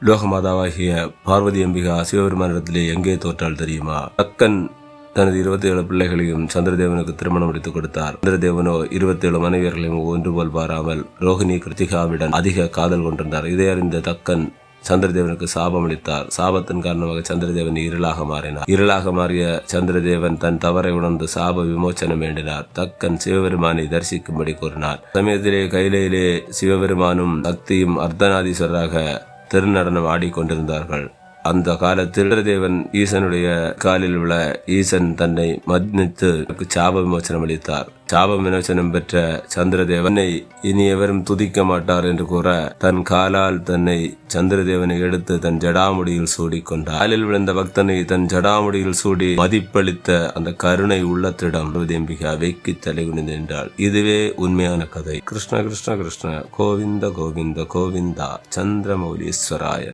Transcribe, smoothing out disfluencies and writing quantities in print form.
லோகமாதாவாகிய பார்வதி அம்பிகா சிவபெருமானிடத்திலே எங்கே தோற்றால் தெரியுமா? தக்கன் தனது 27 பிள்ளைகளையும் சந்திரதேவனுக்கு திருமணம் முடித்துக் கொடுத்தார். சந்திரதேவனோ 27 மனைவியர்களையும் ஒன்று போல் பாராமல் ரோஹிணி கிருத்திகாவுடன் அதிக காதல் கொண்டிருந்தார். இதை அறிந்த தக்கன் சந்திரதேவனுக்கு சாபம் அளித்தார். சாபத்தின் காரணமாக சந்திரதேவன் இருளாக மாறினார். இருளாக மாறிய சந்திரதேவன் தன் தவறை உணர்ந்து சாப விமோச்சனம் வேண்டினார். தக்கன் சிவபெருமானை தரிசிக்கும்படி கூறினார். சமயத்திலே கையிலே சிவபெருமானும் சக்தியும் அர்த்தநாதீஸ்வரராக திருநடனம் ஆடிக்கொண்டிருந்தார்கள். அந்த காலத்தில் சந்திரதேவன் ஈசனுடைய காலில் உள்ள ஈசன் தன்னை மன்னித்து சாப விமோச்சனம் அளித்தார். சாப விமோச்சனம் பெற்ற சந்திரதேவனை இனி எவரும் துதிக்க மாட்டார் என்று கூற தன் காலால் தன்னை சந்திரதேவனை எடுத்து தன் ஜடாமுடியில் சூடிக்கொண்டார். காலில் விழுந்த பக்தனை தன் ஜடாமுடியில் சூடி மதிப்பளித்த அந்த கருணை உள்ளத்திடம் அம்பிகா வெக்கி தலை குனிந்து நின்றாள். இதுவே உண்மையான கதை. கிருஷ்ண கிருஷ்ண கிருஷ்ண கோவிந்த கோவிந்த கோவிந்தா சந்திரமௌலீஸ்வராய.